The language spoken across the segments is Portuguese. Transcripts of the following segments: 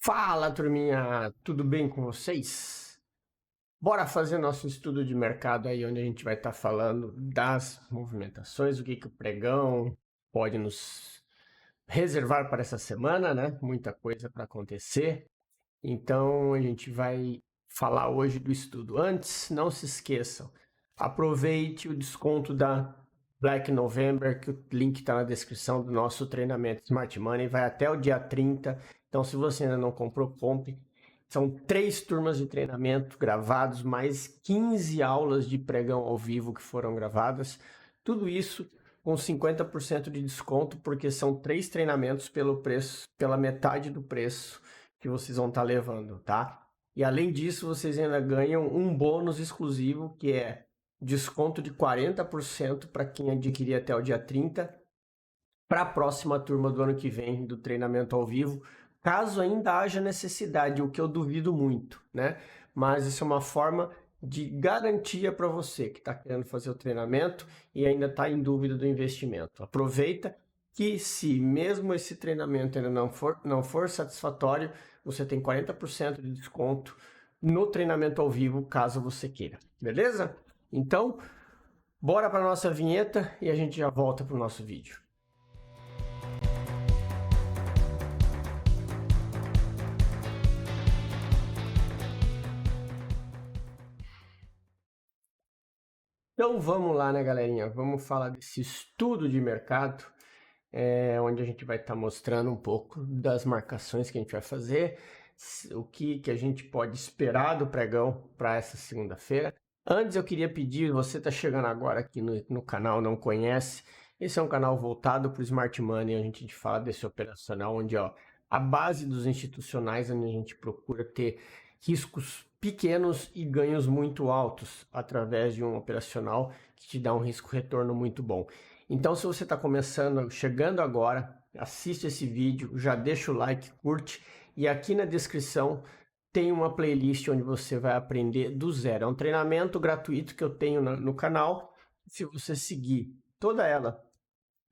Fala, turminha, tudo bem com vocês? Bora fazer nosso estudo de mercado aí, onde a gente vai estar falando das movimentações, o que o pregão pode nos reservar para essa semana, né? Muita coisa para acontecer. Então, a gente vai falar hoje do estudo. Antes, não se esqueçam, aproveite o desconto da Black November, que o link está na descrição do nosso treinamento Smart Money, vai até o dia 30. Então, se você ainda não comprou, compre. São 3 turmas de treinamento gravados, mais 15 aulas de pregão ao vivo que foram gravadas. Tudo isso com 50% de desconto, porque são 3 treinamentos pelo preço, pela metade do preço que vocês vão estar levando, tá? E além disso, vocês ainda ganham um bônus exclusivo, que é desconto de 40% para quem adquirir até o dia 30, para a próxima turma do ano que vem do treinamento ao vivo, caso ainda haja necessidade, o que eu duvido muito, né? Mas isso é uma forma de garantia para você que está querendo fazer o treinamento e ainda está em dúvida do investimento. Aproveita que se mesmo esse treinamento ainda não for satisfatório, você tem 40% de desconto no treinamento ao vivo, caso você queira. Beleza? Então, bora para a nossa vinheta e a gente já volta para o nosso vídeo. Então vamos lá, né, galerinha? Vamos falar desse estudo de mercado, onde a gente vai estar mostrando um pouco das marcações que a gente vai fazer, o que a gente pode esperar do pregão para essa segunda-feira. Antes eu queria pedir, você está chegando agora aqui no canal, não conhece, esse é um canal voltado para o Smart Money, a gente fala desse operacional, onde a base dos institucionais, onde a gente procura ter riscos pequenos e ganhos muito altos através de um operacional que te dá um risco-retorno muito bom. Então, se você está chegando agora, assiste esse vídeo, já deixa o like, curte, e aqui na descrição tem uma playlist onde você vai aprender do zero. É um treinamento gratuito que eu tenho no canal. Se você seguir toda ela,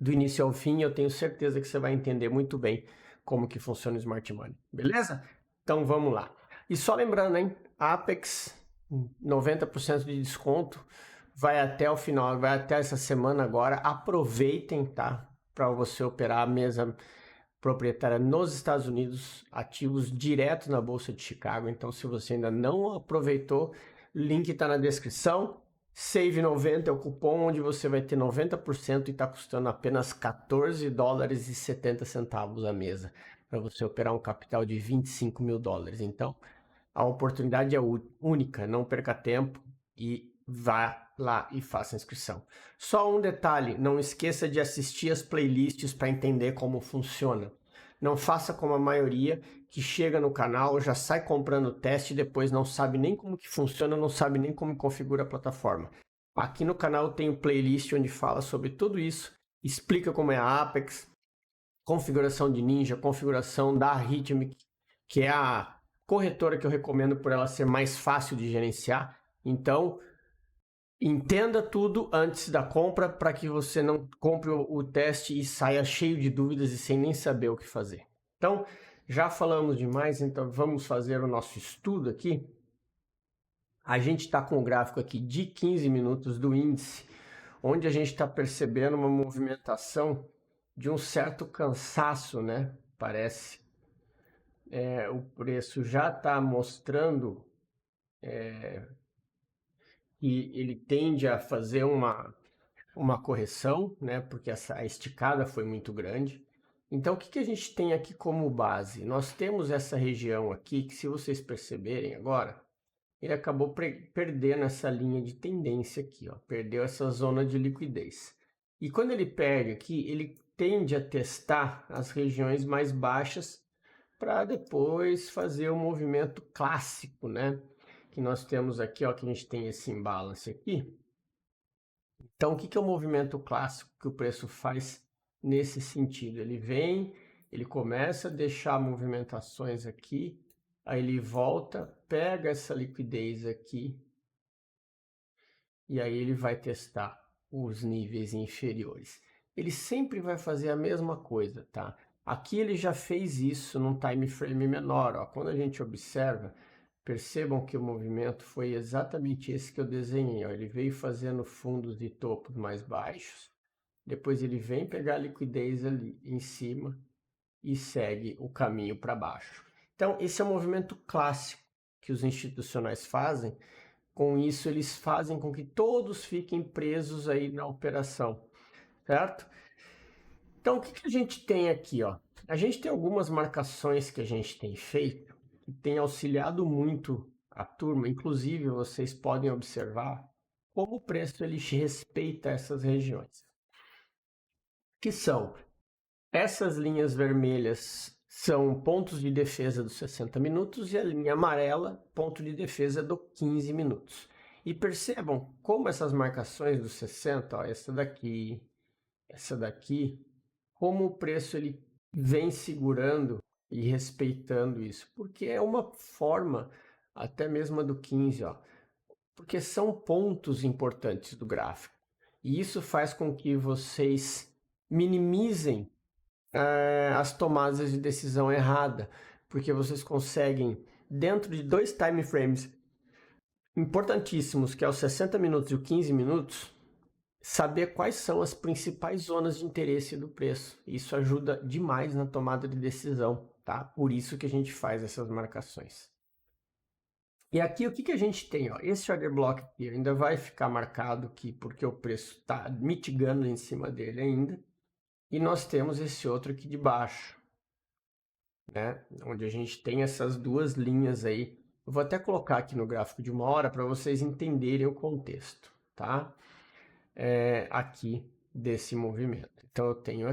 do início ao fim, eu tenho certeza que você vai entender muito bem como que funciona o Smart Money. Beleza? Então vamos lá. E só lembrando, hein? Apex, 90% de desconto, vai até o final, vai até essa semana agora. Aproveitem, tá? Para você operar a mesa proprietária nos Estados Unidos, ativos direto na Bolsa de Chicago. Então, se você ainda não aproveitou, link está na descrição. Save 90 é o cupom onde você vai ter 90% e está custando apenas $14,70 a mesa para você operar um capital de $25 mil. Então, a oportunidade é única, não perca tempo e vá lá e faça a inscrição. Só um detalhe, não esqueça de assistir as playlists para entender como funciona. Não faça como a maioria que chega no canal, já sai comprando o teste e depois não sabe nem como que funciona, não sabe nem como configura a plataforma. Aqui no canal tem um playlist onde fala sobre tudo isso, explica como é a Apex, configuração de Ninja, configuração da Rhythmic, que é a corretora que eu recomendo por ela ser mais fácil de gerenciar. Então, entenda tudo antes da compra para que você não compre o teste e saia cheio de dúvidas e sem nem saber o que fazer. Então, já falamos demais, então vamos fazer o nosso estudo aqui. A gente está com o gráfico aqui de 15 minutos do índice, onde a gente está percebendo uma movimentação de um certo cansaço, né? Parece. O preço já está mostrando que ele tende a fazer uma correção, né? Porque a esticada foi muito grande. Então, o que a gente tem aqui como base? Nós temos essa região aqui que, se vocês perceberem agora, ele acabou perdendo essa linha de tendência aqui, ó, perdeu essa zona de liquidez. E quando ele perde aqui, ele tende a testar as regiões mais baixas para depois fazer o movimento clássico, né? Que nós temos aqui, ó, que a gente tem esse imbalance aqui. Então, o que é o movimento clássico que o preço faz nesse sentido? Ele vem, ele começa a deixar movimentações aqui, aí ele volta, pega essa liquidez aqui, e aí ele vai testar os níveis inferiores. Ele sempre vai fazer a mesma coisa, tá? Aqui ele já fez isso num time frame menor. Ó. Quando a gente observa, percebam que o movimento foi exatamente esse que eu desenhei. Ó. Ele veio fazendo fundos e topos mais baixos. Depois ele vem pegar a liquidez ali em cima e segue o caminho para baixo. Então, esse é o movimento clássico que os institucionais fazem. Com isso, eles fazem com que todos fiquem presos aí na operação, certo? Então, o que a gente tem aqui, ó? A gente tem algumas marcações que a gente tem feito que tem auxiliado muito a turma. Inclusive, vocês podem observar como o preço ele respeita essas regiões, que são essas linhas vermelhas são pontos de defesa dos 60 minutos e a linha amarela, ponto de defesa do 15 minutos. E percebam como essas marcações dos 60, ó, essa daqui, como o preço ele vem segurando e respeitando isso, porque é uma forma até mesmo a do 15, ó, porque são pontos importantes do gráfico. E isso faz com que vocês minimizem as tomadas de decisão errada, porque vocês conseguem, dentro de dois time frames importantíssimos, que é os 60 minutos e o 15 minutos, saber quais são as principais zonas de interesse do preço. Isso ajuda demais na tomada de decisão, tá? Por isso que a gente faz essas marcações. E aqui o que a gente tem? Ó? Esse order block aqui ainda vai ficar marcado aqui porque o preço está mitigando em cima dele ainda. E nós temos esse outro aqui de baixo, né? Onde a gente tem essas duas linhas aí. Eu vou até colocar aqui no gráfico de 1 hora para vocês entenderem o contexto, tá? Aqui desse movimento. Então eu tenho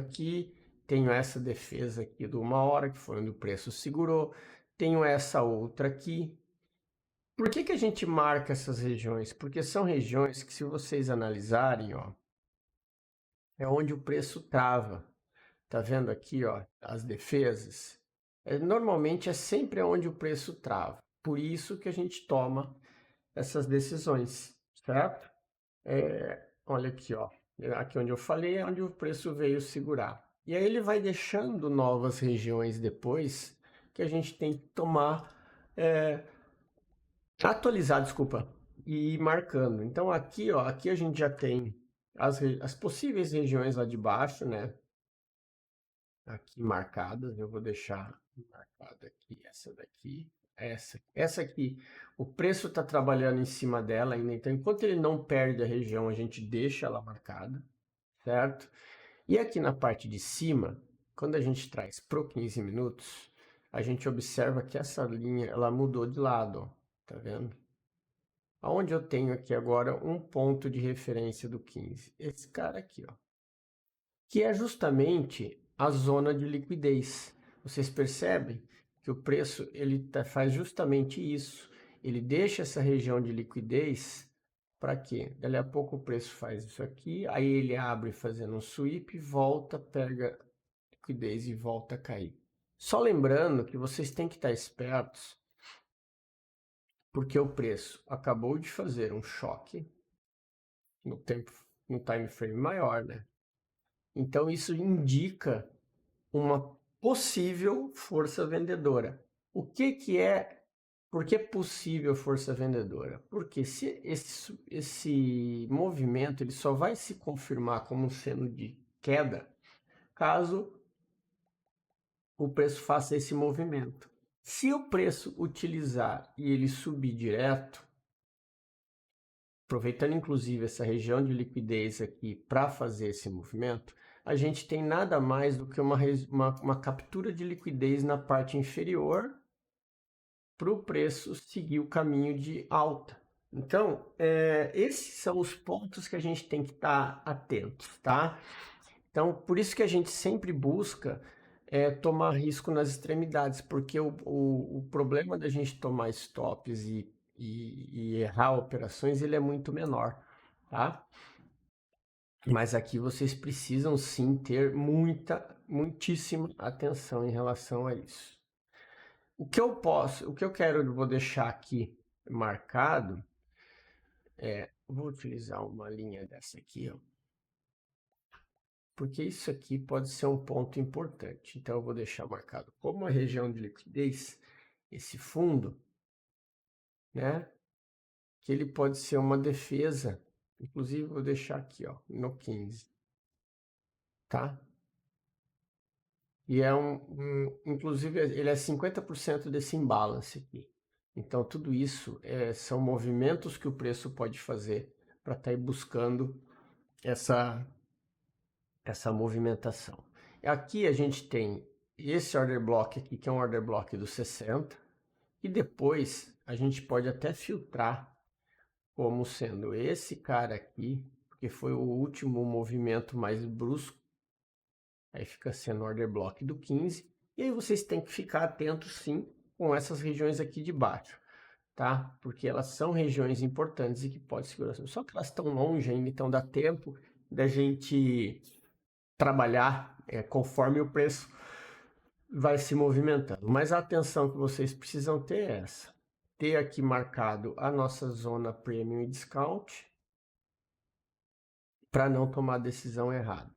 essa defesa aqui do 1 hora, que foi onde o preço segurou, tenho essa outra aqui. Por que a gente marca essas regiões? Porque são regiões que, se vocês analisarem, ó, é onde o preço trava. Tá vendo aqui, ó, as defesas? Normalmente é sempre onde o preço trava. Por isso que a gente toma essas decisões, certo? Olha aqui, ó. Aqui onde eu falei é onde o preço veio segurar. E aí ele vai deixando novas regiões depois que a gente tem que tomar, atualizar, desculpa, e ir marcando. Então aqui, ó, aqui a gente já tem as possíveis regiões lá de baixo, né? Aqui marcadas, eu vou deixar marcada aqui, essa daqui, essa aqui, o preço está trabalhando em cima dela ainda, então enquanto ele não perde a região, a gente deixa ela marcada, certo? E aqui na parte de cima, quando a gente traz pro 15 minutos, a gente observa que essa linha, ela mudou de lado, ó, tá vendo? Aonde eu tenho aqui agora um ponto de referência do 15, esse cara aqui, ó, que é justamente a zona de liquidez. Vocês percebem que o preço ele faz justamente isso. Ele deixa essa região de liquidez para quê? Dali a pouco o preço faz isso aqui, aí ele abre fazendo um sweep, volta, pega liquidez e volta a cair. Só lembrando que vocês têm que estar espertos, porque o preço acabou de fazer um choque no time frame maior, né? Então isso indica uma possível força vendedora. O que é, por que é possível força vendedora? Porque se esse movimento ele só vai se confirmar como sendo de queda caso o preço faça esse movimento. Se o preço utilizar e ele subir direto, aproveitando inclusive essa região de liquidez aqui para fazer esse movimento, a gente tem nada mais do que uma captura de liquidez na parte inferior para o preço seguir o caminho de alta. Então, esses são os pontos que a gente tem que estar atentos, tá? Então, por isso que a gente sempre busca tomar risco nas extremidades, porque o problema da gente tomar stops e errar operações, ele é muito menor, tá? Mas aqui vocês precisam sim ter muitíssima atenção em relação a isso. O que eu quero, vou deixar aqui marcado, vou utilizar uma linha dessa aqui, ó. porque isso aqui pode ser um ponto importante. Então eu vou deixar marcado como uma região de liquidez esse fundo, né? Que ele pode ser uma defesa. Inclusive vou deixar aqui, ó, no 15, tá? E é inclusive ele é 50% desse imbalance aqui. Então tudo isso são movimentos que o preço pode fazer para estar buscando essa movimentação. Aqui a gente tem esse order block aqui, que é um order block do 60, e depois a gente pode até filtrar como sendo esse cara aqui, porque foi o último movimento mais brusco, aí fica sendo order block do 15, e aí vocês têm que ficar atentos sim com essas regiões aqui de baixo, tá? Porque elas são regiões importantes e que pode segurar, só que elas estão longe ainda, então dá tempo da gente trabalhar conforme o preço vai se movimentando. Mas a atenção que vocês precisam ter é essa. Ter aqui marcado a nossa zona Premium e Discount para não tomar decisão errada.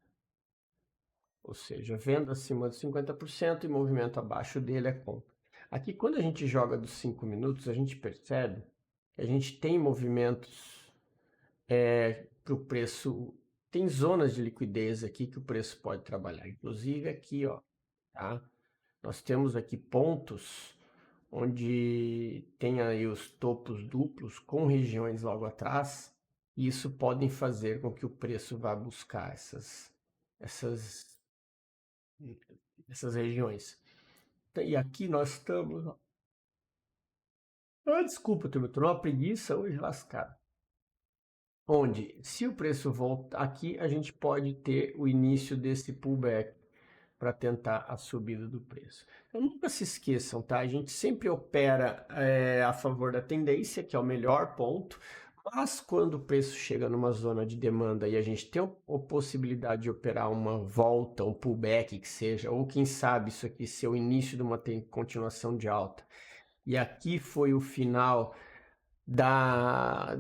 Ou seja, venda acima de 50% e movimento abaixo dele é compra. Aqui, quando a gente joga dos 5 minutos, a gente percebe que a gente tem movimentos para o preço. Tem zonas de liquidez aqui que o preço pode trabalhar. Inclusive aqui, ó, tá? Nós temos aqui pontos onde tem aí os topos duplos com regiões logo atrás, e isso podem fazer com que o preço vá buscar essas, essas regiões. E aqui nós estamos. Desculpa, turma, estou numa preguiça hoje lascado. Onde, se o preço voltar aqui, a gente pode ter o início desse pullback para tentar a subida do preço. Então, nunca se esqueçam, tá? A gente sempre opera a favor da tendência, que é o melhor ponto, mas quando o preço chega numa zona de demanda e a gente tem a possibilidade de operar uma volta, um pullback que seja, ou quem sabe isso aqui ser o início de uma continuação de alta, e aqui foi o final da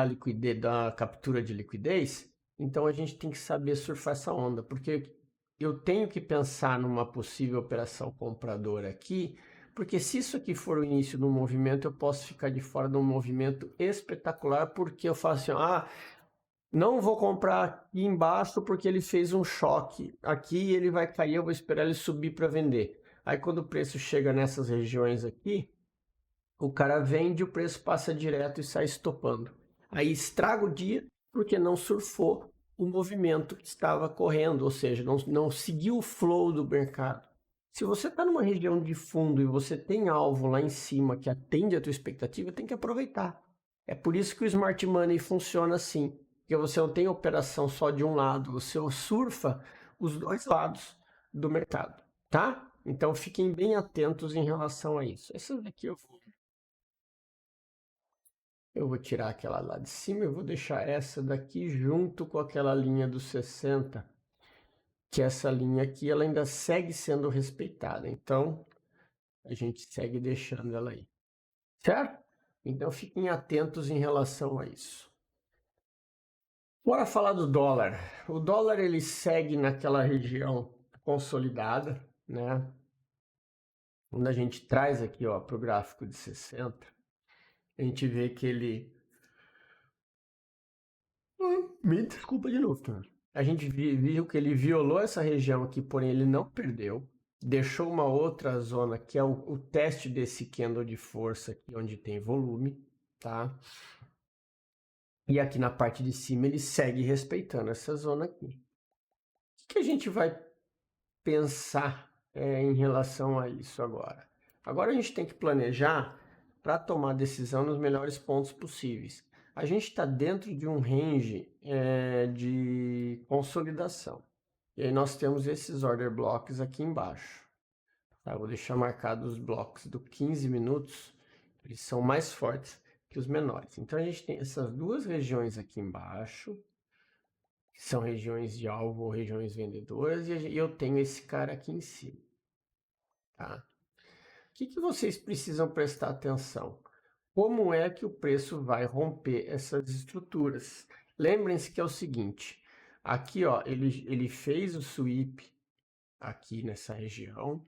liquidez, da captura de liquidez, então a gente tem que saber surfar essa onda, porque eu tenho que pensar numa possível operação compradora aqui, porque se isso aqui for o início de um movimento, eu posso ficar de fora de um movimento espetacular, porque eu falo assim, não vou comprar aqui embaixo porque ele fez um choque aqui e ele vai cair, eu vou esperar ele subir para vender. Aí quando o preço chega nessas regiões aqui, o cara vende, o preço passa direto e sai estopando. Aí estraga o dia porque não surfou o movimento que estava correndo, ou seja, não seguiu o flow do mercado. Se você está numa região de fundo e você tem alvo lá em cima que atende a tua expectativa, tem que aproveitar. É por isso que o Smart Money funciona assim, porque você não tem operação só de um lado, você surfa os dois lados do mercado, tá? Então fiquem bem atentos em relação a isso. Essa daqui eu vou tirar aquela lá de cima, eu vou deixar essa daqui junto com aquela linha dos 60, que essa linha aqui ela ainda segue sendo respeitada, então a gente segue deixando ela aí, certo? Então fiquem atentos em relação a isso. Bora falar do dólar. O dólar ele segue naquela região consolidada, né? Quando a gente traz aqui para o gráfico de 60, a gente vê que ele me desculpa de novo, cara. A gente viu que ele violou essa região aqui, porém ele não perdeu. Deixou uma outra zona que é o teste desse candle de força aqui, onde tem volume, tá? E aqui na parte de cima ele segue respeitando essa zona aqui. O que a gente vai pensar em relação a isso agora? Agora a gente tem que planejar para tomar decisão nos melhores pontos possíveis. A gente está dentro de um range de consolidação. E aí nós temos esses order blocks aqui embaixo. Tá? Vou deixar marcados os blocos do 15 minutos. Eles são mais fortes que os menores. Então a gente tem essas duas regiões aqui embaixo, que são regiões de alvo ou regiões vendedoras, e eu tenho esse cara aqui em cima. Tá? O que vocês precisam prestar atenção? Como é que o preço vai romper essas estruturas? Lembrem-se que é o seguinte, Aqui, ó, ele fez o sweep aqui nessa região,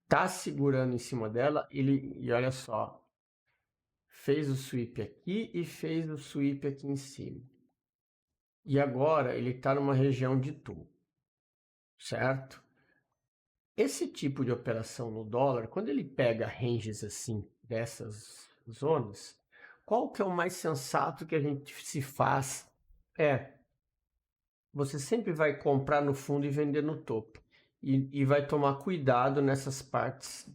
tá segurando em cima dela, e olha só, fez o sweep aqui e fez o sweep aqui em cima. E agora ele está numa região de topo, certo? Esse tipo de operação no dólar, quando ele pega ranges assim, dessas zonas, qual que é o mais sensato que a gente se faz? Você sempre vai comprar no fundo e vender no topo. E vai tomar cuidado nessas partes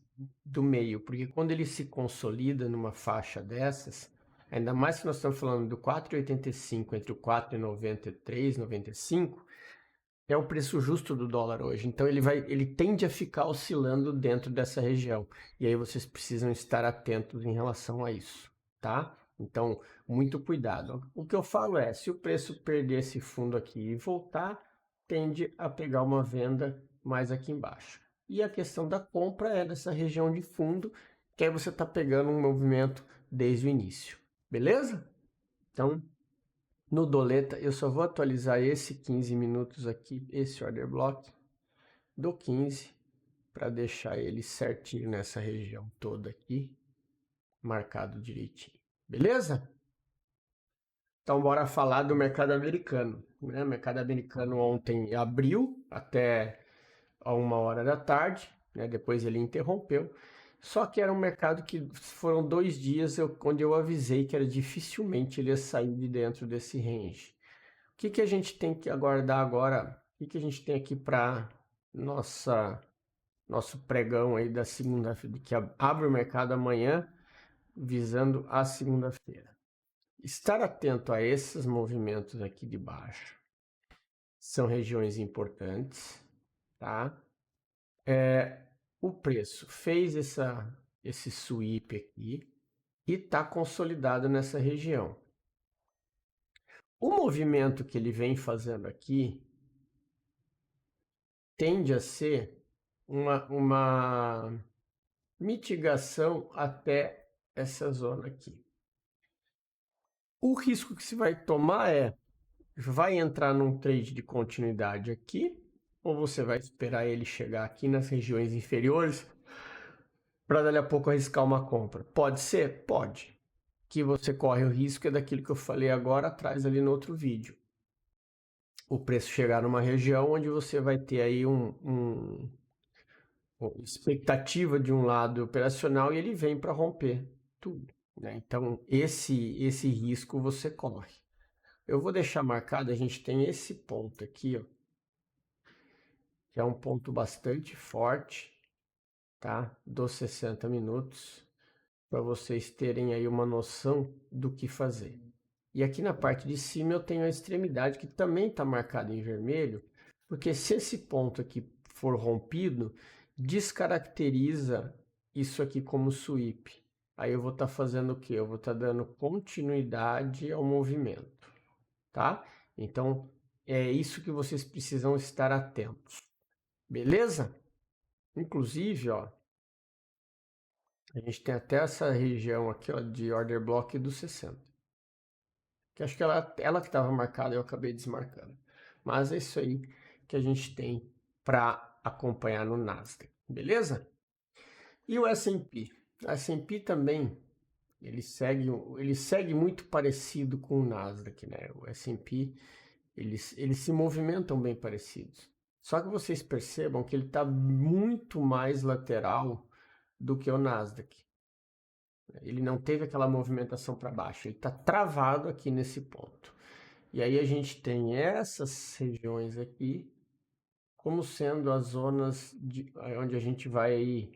do meio, porque quando ele se consolida numa faixa dessas, ainda mais que nós estamos falando do 4,85 entre o 4,93, 95, é o preço justo do dólar hoje. Então ele tende a ficar oscilando dentro dessa região. E aí vocês precisam estar atentos em relação a isso, tá? Então, muito cuidado. O que eu falo é, se o preço perder esse fundo aqui e voltar, tende a pegar uma venda mais aqui embaixo. E a questão da compra é nessa região de fundo, que aí você está pegando um movimento desde o início. Beleza? Então, no Doleta, eu só vou atualizar esse 15 minutos aqui, esse order block do 15, para deixar ele certinho nessa região toda aqui, marcado direitinho. Beleza? Então, bora falar do mercado americano. Né? O mercado americano ontem abriu até a 1 hora da tarde, né? Depois ele interrompeu. Só que era um mercado que foram 2 dias onde eu avisei que era dificilmente ele ia sair de dentro desse range. O que que a gente tem que aguardar agora? O que que a gente tem aqui para nosso pregão aí da segunda-feira, que abre o mercado amanhã, visando a segunda-feira? Estar atento a esses movimentos aqui de baixo. São regiões importantes, tá? O preço fez esse sweep aqui e está consolidado nessa região. O movimento que ele vem fazendo aqui tende a ser uma mitigação até essa zona aqui. O risco que se vai tomar vai entrar num trade de continuidade aqui, ou você vai esperar ele chegar aqui nas regiões inferiores para dali a pouco arriscar uma compra? Pode ser? Pode. Que você corre o risco é daquilo que eu falei agora atrás ali no outro vídeo. O preço chegar numa região onde você vai ter aí expectativa de um lado operacional e ele vem para romper tudo, né? Então, esse risco você corre. Eu vou deixar marcado, a gente tem esse ponto aqui, ó, que é um ponto bastante forte, tá? Dos 60 minutos, para vocês terem aí uma noção do que fazer. E aqui na parte de cima eu tenho a extremidade que também está marcada em vermelho, porque se esse ponto aqui for rompido, descaracteriza isso aqui como sweep. Aí eu vou estar fazendo o quê? Eu vou estar dando continuidade ao movimento, tá? Então é isso que vocês precisam estar atentos, beleza? Inclusive, ó, a gente tem até essa região aqui, ó, de order block dos 60. Que acho que ela que estava marcada, eu acabei desmarcando. Mas é isso aí que a gente tem para acompanhar no Nasdaq, beleza? E o S&P? O S&P também, ele segue muito parecido com o Nasdaq, né? O S&P, eles se movimentam bem parecidos. Só que vocês percebam que ele está muito mais lateral do que o Nasdaq. Ele não teve aquela movimentação para baixo, ele está travado aqui nesse ponto. E aí a gente tem essas regiões aqui como sendo as zonas onde a gente vai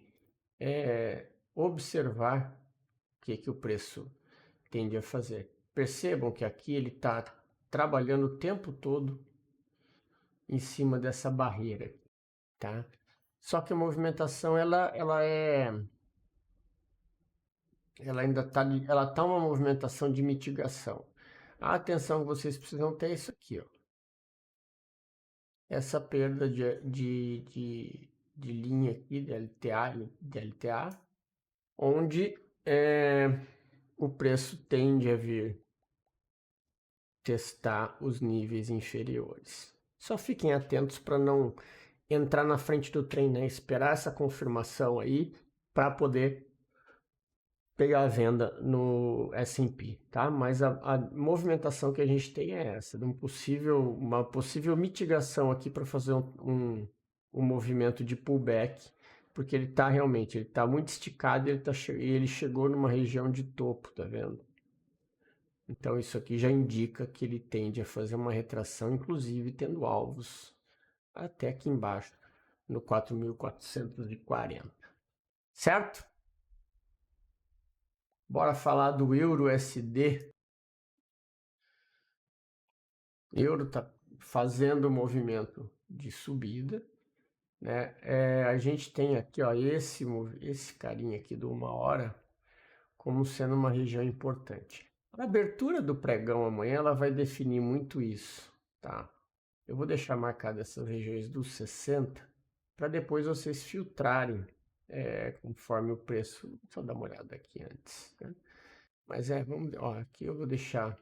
observar o que o preço tende a fazer. Percebam que aqui ele está trabalhando o tempo todo em cima dessa barreira, tá? Só que a movimentação ela ainda tá uma movimentação de mitigação. A atenção que vocês precisam ter é isso aqui, ó. Essa perda de linha aqui, de LTA, onde o preço tende a vir testar os níveis inferiores. Só fiquem atentos para não entrar na frente do trem, né? Esperar essa confirmação aí para poder pegar a venda no S&P, tá? Mas a movimentação que a gente tem é essa, de uma possível mitigação aqui para fazer um movimento de pullback, porque ele está muito esticado e ele chegou numa região de topo, tá vendo? Então isso aqui já indica que ele tende a fazer uma retração, inclusive tendo alvos até aqui embaixo, no 4.440, certo? Bora falar do euro USD. Euro está fazendo um movimento de subida, né? A gente tem aqui, ó, esse carinha aqui do 1 hora como sendo uma região importante. A abertura do pregão amanhã ela vai definir muito isso, tá? Eu vou deixar marcado essas regiões dos 60 para depois vocês filtrarem conforme o preço. Deixa eu dar uma olhada aqui antes, né? Mas vamos, ó, aqui eu vou deixar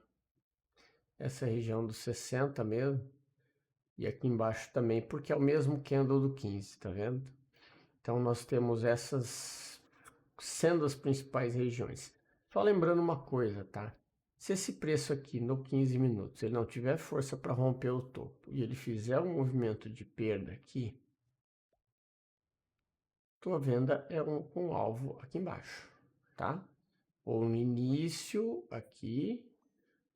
essa região dos 60 mesmo. E aqui embaixo também, porque é o mesmo candle do 15, tá vendo? Então nós temos essas sendo as principais regiões. Só lembrando uma coisa, tá? Se esse preço aqui no 15 minutos ele não tiver força para romper o topo e ele fizer um movimento de perda aqui, tua venda é um alvo aqui embaixo, tá? Ou no início aqui,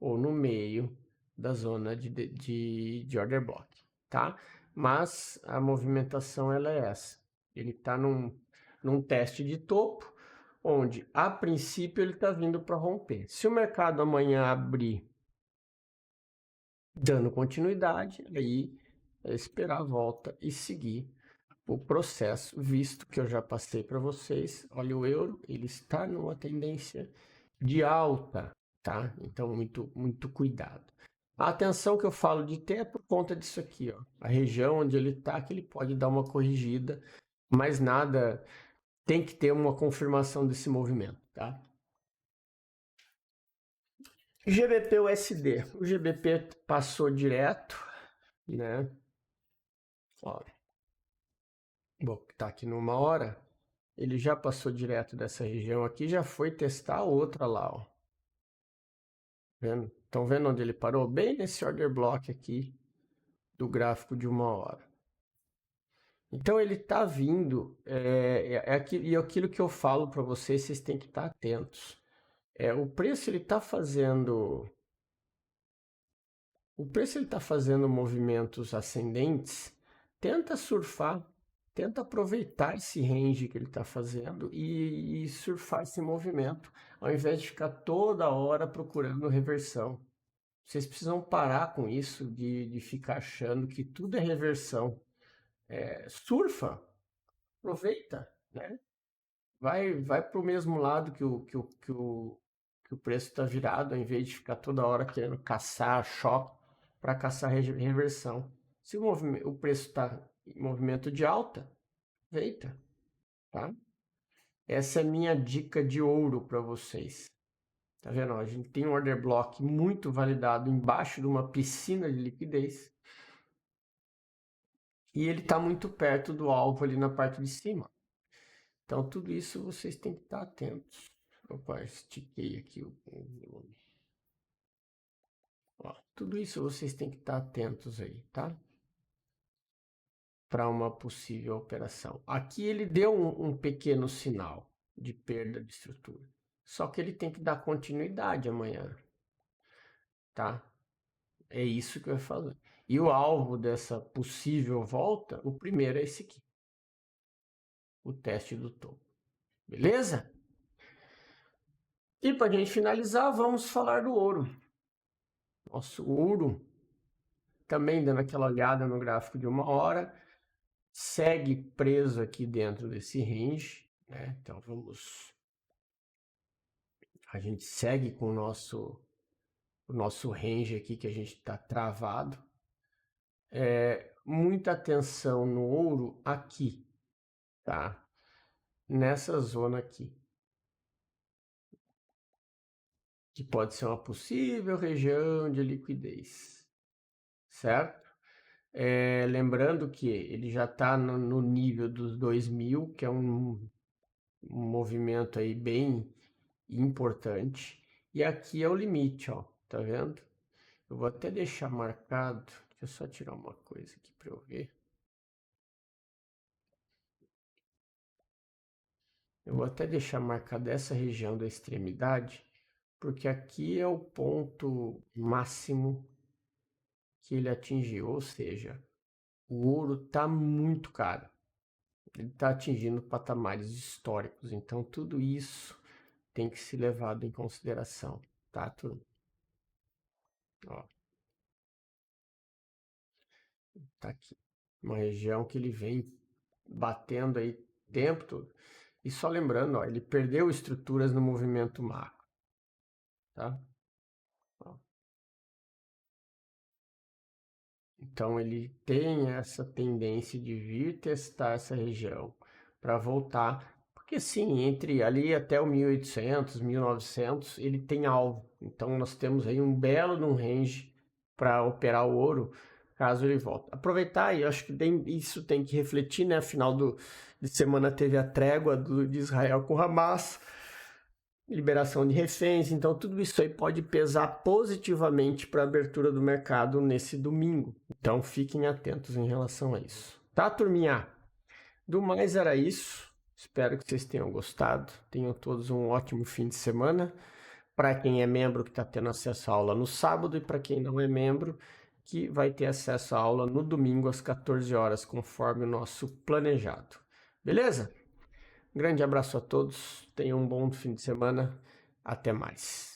ou no meio da zona de order block, tá? Mas a movimentação ela é essa. Ele está num teste de topo, onde a princípio ele está vindo para romper. Se o mercado amanhã abrir dando continuidade, aí é esperar a volta e seguir o processo, visto que eu já passei para vocês. Olha o euro, ele está numa tendência de alta, tá? Então muito cuidado. A atenção que eu falo de ter é por conta disso aqui, ó. A região onde ele está, que ele pode dar uma corrigida, mas nada, tem que ter uma confirmação desse movimento, tá? GBP USD. O GBP passou direto, né? Ó, bom, tá aqui numa hora. Ele já passou direto dessa região aqui, já foi testar a outra lá, ó. Vendo? Estão vendo onde ele parou? Bem nesse order block aqui do gráfico de 1 hora. Então ele está vindo, e aquilo que eu falo para vocês, vocês têm que estar atentos. O preço ele está fazendo movimentos ascendentes. Tenta surfar, tenta aproveitar esse range que ele está fazendo e surfar esse movimento, ao invés de ficar toda hora procurando reversão. Vocês precisam parar com isso de ficar achando que tudo é reversão. Surfa, aproveita, né? Vai para o mesmo lado que o preço está virado, ao invés de ficar toda hora querendo caçar choque para caçar reversão. Se o preço está em movimento de alta, aproveita, tá? Essa é minha dica de ouro para vocês. Tá vendo? A gente tem um order block muito validado embaixo de uma piscina de liquidez. E ele está muito perto do alvo ali na parte de cima. Então, tudo isso vocês têm que estar atentos. Opa, estiquei aqui o volume. Tudo isso vocês têm que estar atentos aí, tá? Para uma possível operação. Aqui ele deu um pequeno sinal de perda de estrutura. Só que ele tem que dar continuidade amanhã, tá? É isso que vai fazer. E o alvo dessa possível volta, o primeiro é esse aqui. O teste do topo. Beleza? E para a gente finalizar, vamos falar do ouro. Nosso ouro, também dando aquela olhada no gráfico de 1 hora, segue preso aqui dentro desse range, né? Então a gente segue com o nosso range aqui que a gente está travado. Muita atenção no ouro aqui, tá? Nessa zona aqui. que pode ser uma possível região de liquidez, certo? Lembrando que ele já está no nível dos 2.000, que é um movimento aí bem importante. E aqui é o limite, ó, tá vendo? Eu vou até deixar marcado, deixa eu só tirar uma coisa aqui para eu ver. Eu vou até deixar marcada essa região da extremidade, porque aqui é o ponto máximo que ele atingiu, ou seja, o ouro está muito caro. Ele está atingindo patamares históricos, então tudo isso tem que ser levado em consideração, tá, turma? Ó, tá aqui. Uma região que ele vem batendo aí o tempo todo. E só lembrando, ó, ele perdeu estruturas no movimento macro, tá? Ó, então ele tem essa tendência de vir testar essa região para voltar, porque sim, entre ali até o 1800, 1900, ele tem alvo. Então nós temos aí um belo de um range para operar o ouro, caso ele volte. Aproveitar, e eu acho que isso tem que refletir, né? Final de semana teve a trégua de Israel com Hamas, liberação de reféns, então tudo isso aí pode pesar positivamente para a abertura do mercado nesse domingo. Então fiquem atentos em relação a isso. Tá, turminha? Do mais era isso. Espero que vocês tenham gostado. Tenham todos um ótimo fim de semana. Para quem é membro que está tendo acesso à aula no sábado e para quem não é membro que vai ter acesso à aula no domingo às 14 horas, conforme o nosso planejado. Beleza? Grande abraço a todos, tenham um bom fim de semana, até mais.